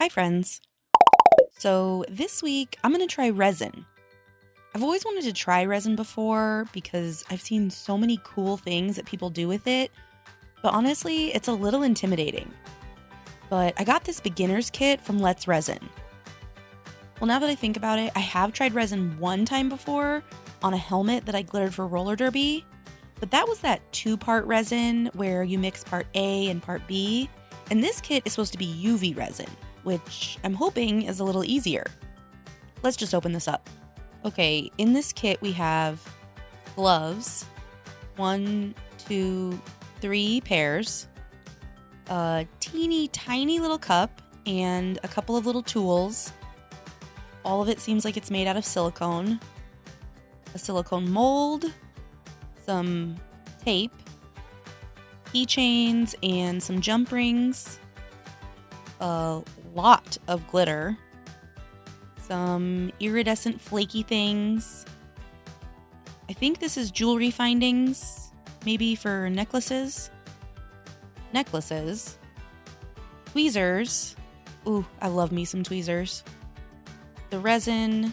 Hi, friends. So, this week I'm going to try resin. I've always wanted to try resin before because I've seen so many cool things that people do with it, but honestly, it's a little intimidating. But I got this beginner's kit from Let's Resin. Well, now that I think about it, I have tried resin one time before on a helmet that I glittered for roller derby, but that was that two-part resin where you mix part A and part B, and this kit is supposed to be UV resin, which I'm hoping is a little easier. Let's just open this up. Okay, in this kit we have gloves, 1, 2, 3 pairs, a teeny tiny little cup, and a couple of little tools. All of it seems like it's made out of silicone, a silicone mold, some tape, keychains, and some jump rings, a lot of glitter, some iridescent flaky things. I think this is jewelry findings, maybe for necklaces, tweezers. Ooh, I love me some tweezers. The resin,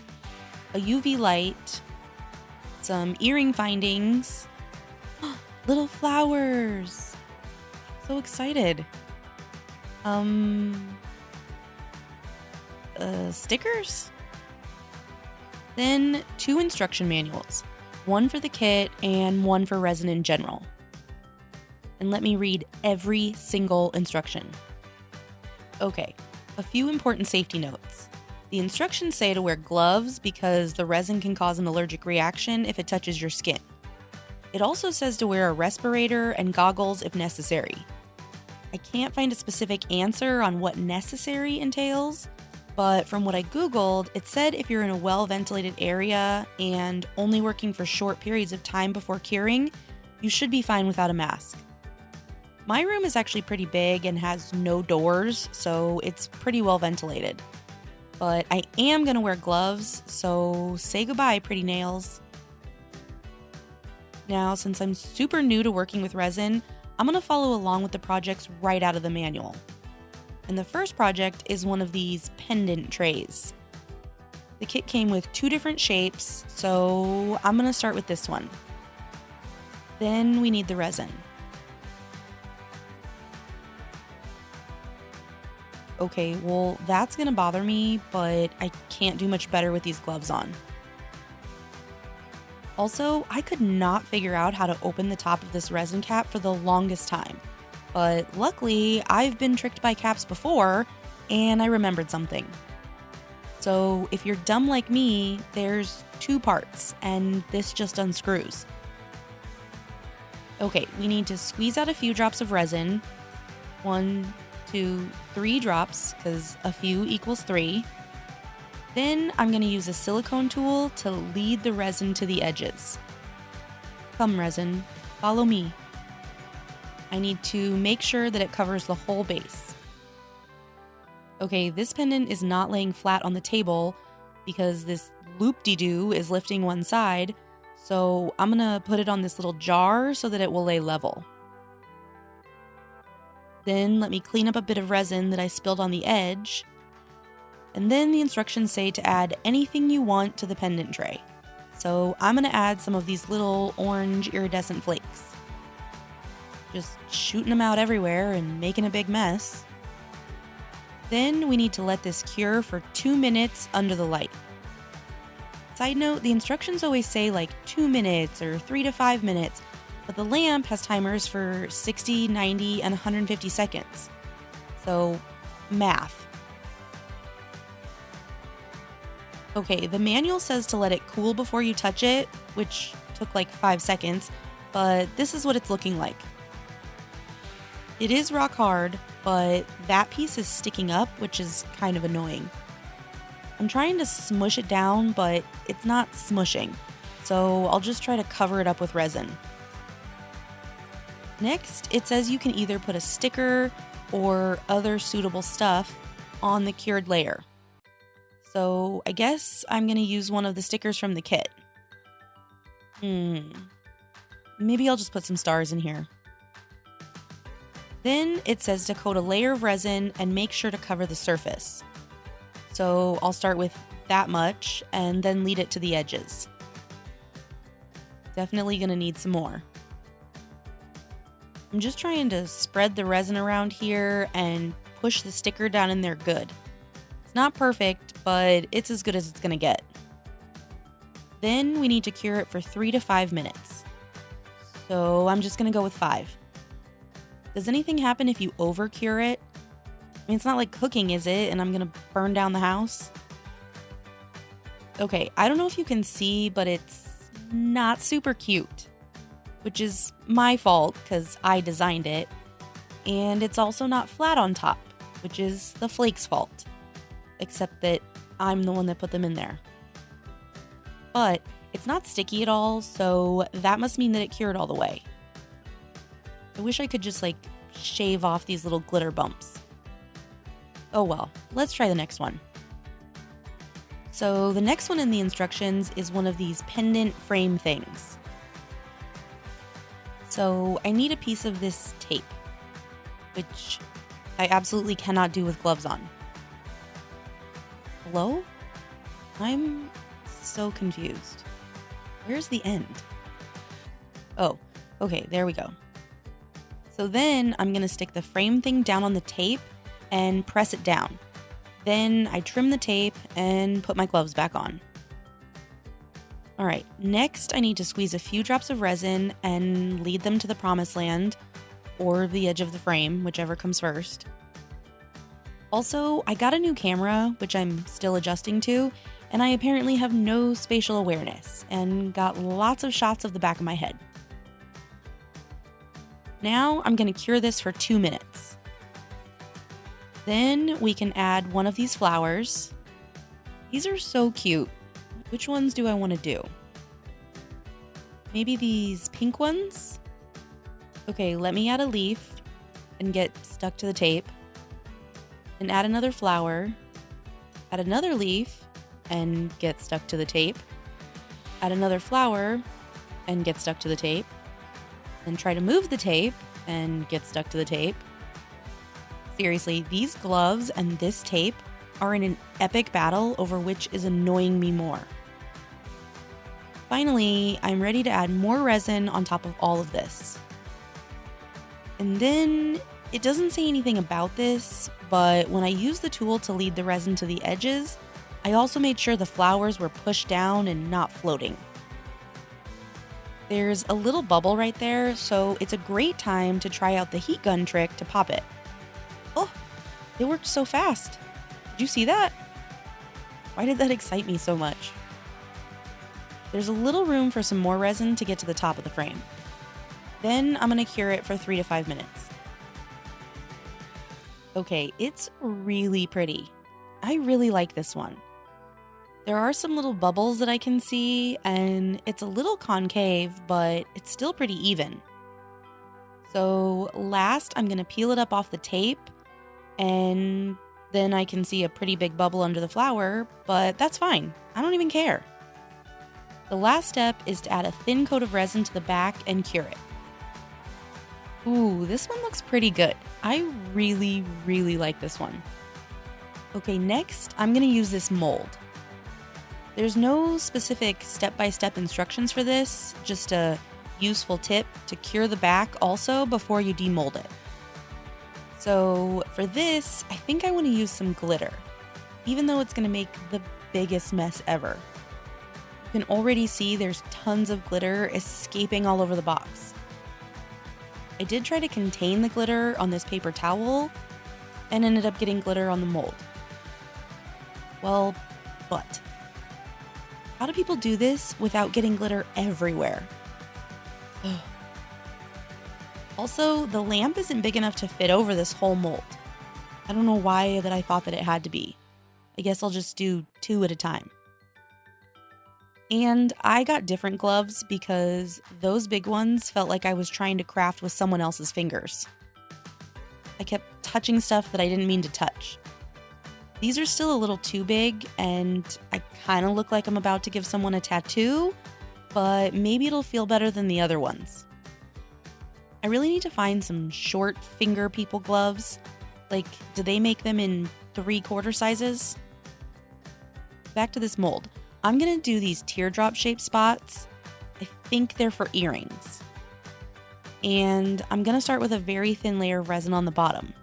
a UV light, some earring findings, little flowers. So excited. Stickers? Then 2 instruction manuals, one for the kit and one for resin in general. And let me read every single instruction. Okay, a few important safety notes. The instructions say to wear gloves because the resin can cause an allergic reaction if it touches your skin. It also says to wear a respirator and goggles if necessary. I can't find a specific answer on what necessary entails, but from what I Googled, it said if you're in a well-ventilated area and only working for short periods of time before curing, you should be fine without a mask. My room is actually pretty big and has no doors, so it's pretty well ventilated. But I am going to wear gloves, so say goodbye, pretty nails. Now, since I'm super new to working with resin, I'm going to follow along with the projects right out of the manual. And the first project is one of these pendant trays. The kit came with 2 different shapes, so I'm going to start with this one. Then we need the resin. Okay, well, that's gonna bother me, but I can't do much better with these gloves on. Also, I could not figure out how to open the top of this resin cap for the longest time. But luckily, I've been tricked by caps before, and I remembered something. So if you're dumb like me, there's 2 parts, and this just unscrews. Okay, we need to squeeze out a few drops of resin. 1, 2, 3 drops, because a few equals 3. Then I'm going to use a silicone tool to lead the resin to the edges. Come, resin, follow me. I need to make sure that it covers the whole base. Okay, this pendant is not laying flat on the table because this loop-de-doo is lifting one side, so I'm going to put it on this little jar so that it will lay level. Then let me clean up a bit of resin that I spilled on the edge. And then the instructions say to add anything you want to the pendant tray. So I'm going to add some of these little orange iridescent flakes. Just shooting them out everywhere and making a big mess. Then we need to let this cure for 2 minutes under the light. Side note, the instructions always say like 2 minutes or 3 to 5 minutes, but the lamp has timers for 60, 90, and 150 seconds. So, math. Okay, the manual says to let it cool before you touch it, which took like 5 seconds, but this is what it's looking like. It is rock hard, but that piece is sticking up, which is kind of annoying. I'm trying to smush it down, but it's not smushing, so I'll just try to cover it up with resin. Next, it says you can either put a sticker or other suitable stuff on the cured layer. So I guess I'm going to use one of the stickers from the kit. Maybe I'll just put some stars in here. Then it says to coat a layer of resin and make sure to cover the surface. So I'll start with that much and then lead it to the edges. Definitely gonna need some more. I'm just trying to spread the resin around here and push the sticker down in there good. It's not perfect, but it's as good as it's gonna get. Then we need to cure it for 3 to 5 minutes. So I'm just gonna go with 5. Does anything happen if you over cure it? I mean, it's not like cooking, is it? And I'm gonna burn down the house? Okay, I don't know if you can see, but it's not super cute, which is my fault because I designed it. And it's also not flat on top, which is the flake's fault, except that I'm the one that put them in there. But it's not sticky at all, so that must mean that it cured all the way. I wish I could just shave off these little glitter bumps. Oh well, let's try the next one. So the next one in the instructions is one of these pendant frame things. So I need a piece of this tape, which I absolutely cannot do with gloves on. Hello? I'm so confused. Where's the end? Oh, okay, there we go. So then I'm gonna stick the frame thing down on the tape and press it down. Then I trim the tape and put my gloves back on. All right, next I need to squeeze a few drops of resin and lead them to the promised land, or the edge of the frame, whichever comes first. Also, I got a new camera, which I'm still adjusting to, and I apparently have no spatial awareness and got lots of shots of the back of my head. Now I'm going to cure this for 2 minutes. Then we can add one of these flowers. These are so cute. Which ones do I want to do? Maybe these pink ones? Okay, let me add a leaf and get stuck to the tape. And add another flower. Add another leaf and get stuck to the tape. Add another flower and get stuck to the tape. Then try to move the tape and get stuck to the tape. Seriously, these gloves and this tape are in an epic battle over which is annoying me more. Finally, I'm ready to add more resin on top of all of this. And then, it doesn't say anything about this, but when I used the tool to lead the resin to the edges, I also made sure the flowers were pushed down and not floating. There's a little bubble right there, so it's a great time to try out the heat gun trick to pop it. Oh, it worked so fast. Did you see that? Why did that excite me so much? There's a little room for some more resin to get to the top of the frame. Then I'm going to cure it for 3 to 5 minutes. Okay, it's really pretty. I really like this one. There are some little bubbles that I can see, and it's a little concave, but it's still pretty even. So last, I'm going to peel it up off the tape, and then I can see a pretty big bubble under the flower, but that's fine. I don't even care. The last step is to add a thin coat of resin to the back and cure it. Ooh, this one looks pretty good. I really, really like this one. Okay, next, I'm going to use this mold. There's no specific step-by-step instructions for this, just a useful tip to cure the back also before you demold it. So for this, I think I want to use some glitter, even though it's going to make the biggest mess ever. You can already see there's tons of glitter escaping all over the box. I did try to contain the glitter on this paper towel and ended up getting glitter on the mold. Well, but how do people do this without getting glitter everywhere? Also, the lamp isn't big enough to fit over this whole mold. I don't know why that I thought that it had to be. I guess I'll just do 2 at a time. And I got different gloves because those big ones felt like I was trying to craft with someone else's fingers. I kept touching stuff that I didn't mean to touch. These are still a little too big, and I kind of look like I'm about to give someone a tattoo, but maybe it'll feel better than the other ones. I really need to find some short finger people gloves. Like, do they make them in 3/4 sizes? Back to this mold. I'm gonna do these teardrop shaped spots. I think they're for earrings. And I'm gonna start with a very thin layer of resin on the bottom.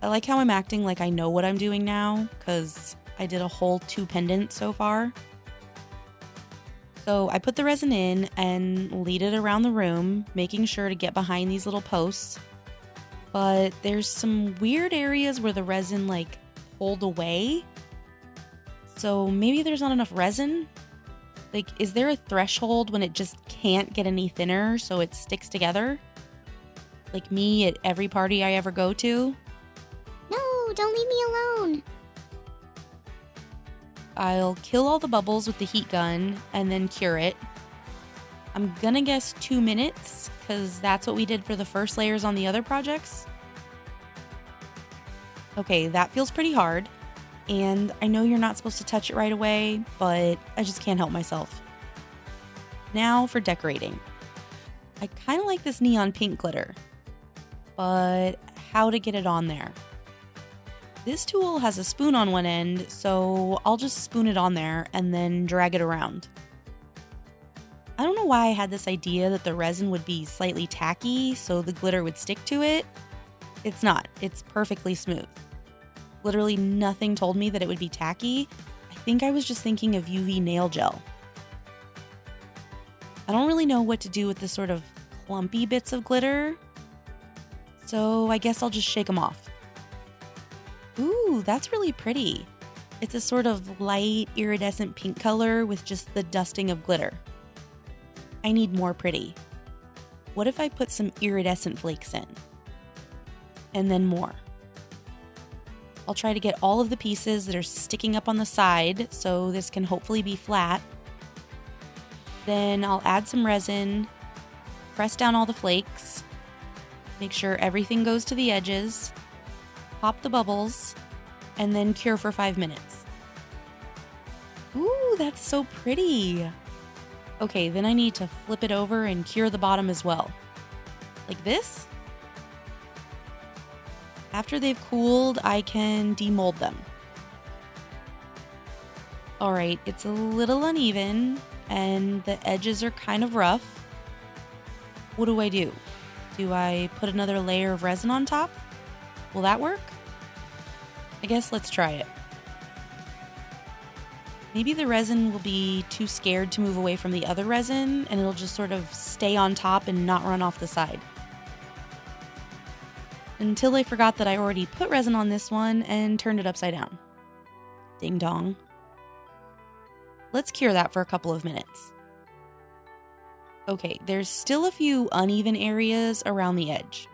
I like how I'm acting like I know what I'm doing now, because I did a whole 2 pendants so far. So I put the resin in and lead it around the room, making sure to get behind these little posts. But there's some weird areas where the resin pulled away. So maybe there's not enough resin? Is there a threshold when it just can't get any thinner so it sticks together? Like me at every party I ever go to? No, don't leave me alone. I'll kill all the bubbles with the heat gun and then cure it. I'm gonna guess 2 minutes, because that's what we did for the first layers on the other projects. Okay, that feels pretty hard. And I know you're not supposed to touch it right away, but I just can't help myself. Now for decorating. I kind of like this neon pink glitter, but how to get it on there? This tool has a spoon on one end, so I'll just spoon it on there and then drag it around. I don't know why I had this idea that the resin would be slightly tacky so the glitter would stick to it. It's not. It's perfectly smooth. Literally nothing told me that it would be tacky. I think I was just thinking of UV nail gel. I don't really know what to do with the sort of clumpy bits of glitter, so I guess I'll just shake them off. Ooh, that's really pretty. It's a sort of light iridescent pink color with just the dusting of glitter. I need more pretty. What if I put some iridescent flakes in? And then more. I'll try to get all of the pieces that are sticking up on the side, so this can hopefully be flat. Then I'll add some resin, press down all the flakes, make sure everything goes to the edges, pop the bubbles, and then cure for 5 minutes. Ooh, that's so pretty. Okay, then I need to flip it over and cure the bottom as well. Like this? After they've cooled, I can demold them. Alright, it's a little uneven, and the edges are kind of rough. What do I do? Do I put another layer of resin on top? Will that work? I guess let's try it. Maybe the resin will be too scared to move away from the other resin, and it'll just sort of stay on top and not run off the side. Until I forgot that I already put resin on this one and turned it upside down. Ding dong. Let's cure that for a couple of minutes. Okay, there's still a few uneven areas around the edge.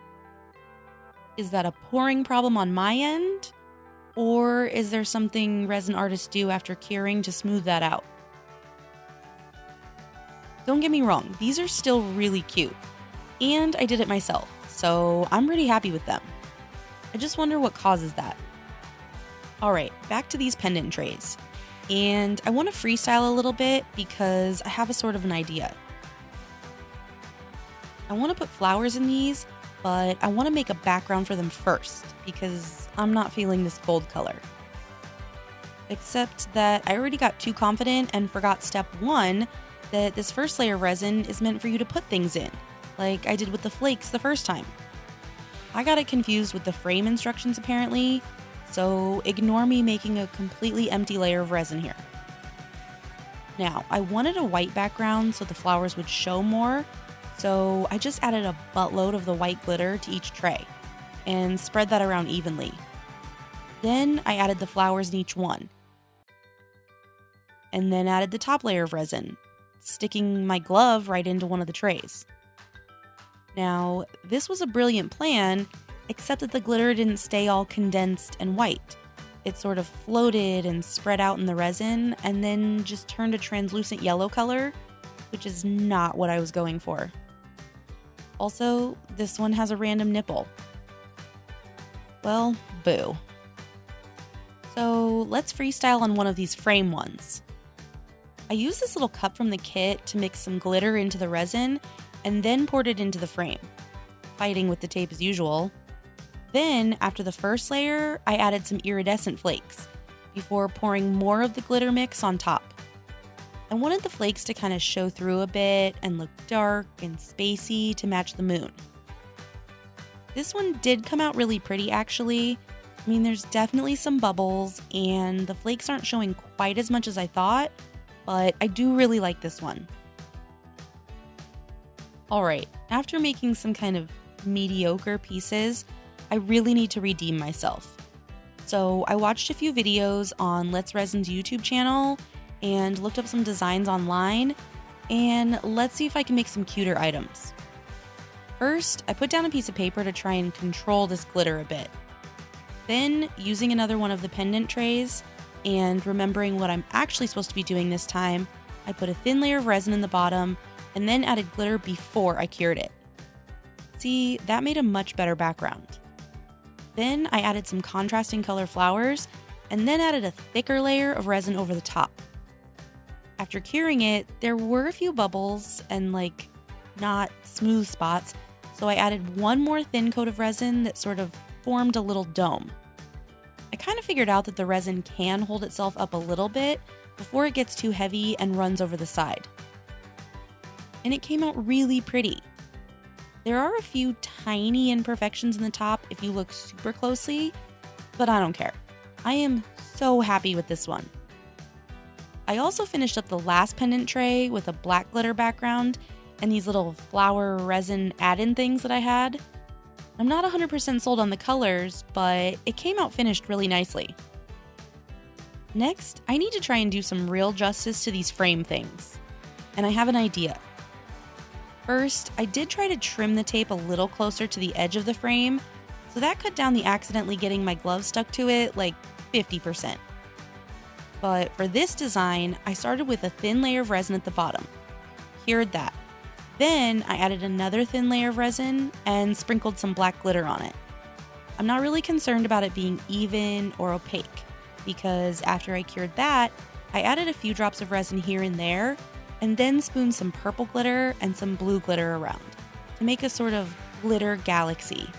Is that a pouring problem on my end? Or is there something resin artists do after curing to smooth that out? Don't get me wrong, these are still really cute. And I did it myself, so I'm pretty happy with them. I just wonder what causes that. Alright, back to these pendant trays. And I want to freestyle a little bit because I have a sort of an idea. I want to put flowers in these, but I want to make a background for them first because I'm not feeling this gold color. Except that I already got too confident and forgot step 1, that this first layer of resin is meant for you to put things in, like I did with the flakes the first time. I got it confused with the frame instructions apparently, so ignore me making a completely empty layer of resin here. Now, I wanted a white background so the flowers would show more, so I just added a buttload of the white glitter to each tray and spread that around evenly. Then I added the flowers in each one, and then added the top layer of resin, sticking my glove right into one of the trays. Now, this was a brilliant plan, except that the glitter didn't stay all condensed and white. It sort of floated and spread out in the resin, and then just turned a translucent yellow color, which is not what I was going for. Also, this one has a random nipple. Well, boo. So let's freestyle on one of these frame ones. I used this little cup from the kit to mix some glitter into the resin and then poured it into the frame. fighting with the tape as usual. Then, after the first layer, I added some iridescent flakes before pouring more of the glitter mix on top. I wanted the flakes to kind of show through a bit and look dark and spacey to match the moon. This one did come out really pretty, actually. I mean, there's definitely some bubbles, and the flakes aren't showing quite as much as I thought, but I do really like this one. Alright, after making some kind of mediocre pieces, I really need to redeem myself. So I watched a few videos on Let's Resin's YouTube channel and looked up some designs online, and let's see if I can make some cuter items. First, I put down a piece of paper to try and control this glitter a bit. Then, using another one of the pendant trays, and remembering what I'm actually supposed to be doing this time, I put a thin layer of resin in the bottom, and then added glitter before I cured it. See, that made a much better background. Then I added some contrasting color flowers, and then added a thicker layer of resin over the top. After curing it, there were a few bubbles and not smooth spots, so I added one more thin coat of resin that sort of formed a little dome. I kind of figured out that the resin can hold itself up a little bit before it gets too heavy and runs over the side. And it came out really pretty. There are a few tiny imperfections in the top if you look super closely, but I don't care. I am so happy with this one. I also finished up the last pendant tray with a black glitter background and these little flower resin add-in things that I had. I'm not 100% sold on the colors, but it came out finished really nicely. Next, I need to try and do some real justice to these frame things, and I have an idea. First, I did try to trim the tape a little closer to the edge of the frame, so that cut down the accidentally getting my glove stuck to it 50%. But for this design, I started with a thin layer of resin at the bottom, cured that. Then I added another thin layer of resin and sprinkled some black glitter on it. I'm not really concerned about it being even or opaque, because after I cured that, I added a few drops of resin here and there, and then spooned some purple glitter and some blue glitter around to make a sort of glitter galaxy.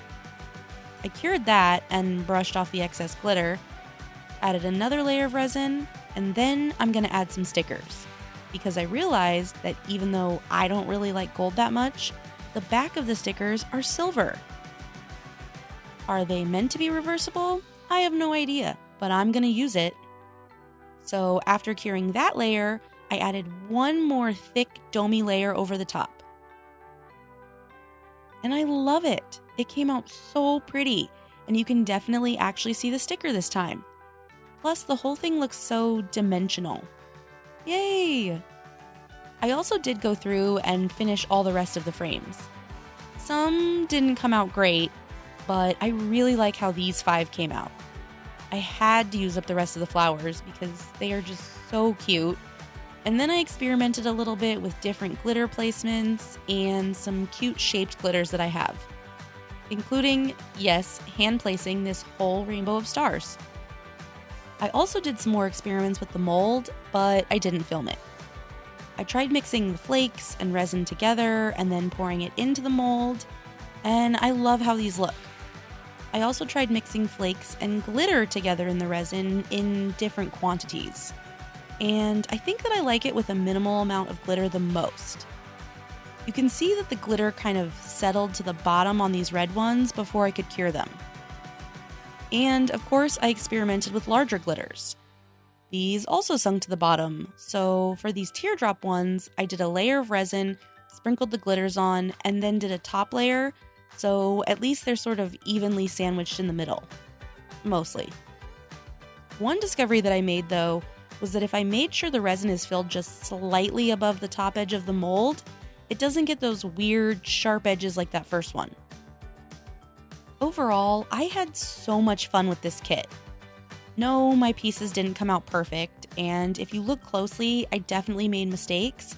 I cured that and brushed off the excess glitter, added another layer of resin, and then I'm going to add some stickers, because I realized that even though I don't really like gold that much, the back of the stickers are silver. Are they meant to be reversible? I have no idea, but I'm going to use it. So after curing that layer, I added one more thick, domey layer over the top. And I love it. It came out so pretty, and you can definitely actually see the sticker this time. Plus, the whole thing looks so dimensional. Yay! I also did go through and finish all the rest of the frames. Some didn't come out great, but I really like how these 5 came out. I had to use up the rest of the flowers because they are just so cute. And then I experimented a little bit with different glitter placements and some cute shaped glitters that I have, including, yes, hand placing this whole rainbow of stars. I also did some more experiments with the mold, but I didn't film it. I tried mixing the flakes and resin together and then pouring it into the mold, and I love how these look. I also tried mixing flakes and glitter together in the resin in different quantities, and I think that I like it with a minimal amount of glitter the most. You can see that the glitter kind of settled to the bottom on these red ones before I could cure them. And of course, I experimented with larger glitters. These also sunk to the bottom, so for these teardrop ones, I did a layer of resin, sprinkled the glitters on, and then did a top layer, so at least they're sort of evenly sandwiched in the middle. Mostly. One discovery that I made, though, was that if I made sure the resin is filled just slightly above the top edge of the mold, it doesn't get those weird, sharp edges like that first one. Overall, I had so much fun with this kit. No, my pieces didn't come out perfect, and if you look closely, I definitely made mistakes,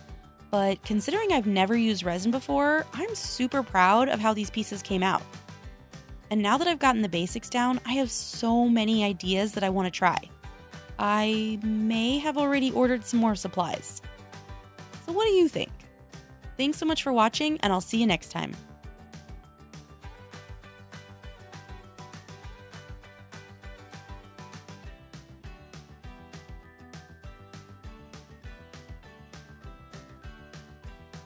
but considering I've never used resin before, I'm super proud of how these pieces came out. And now that I've gotten the basics down, I have so many ideas that I want to try. I may have already ordered some more supplies. So what do you think? Thanks so much for watching, and I'll see you next time.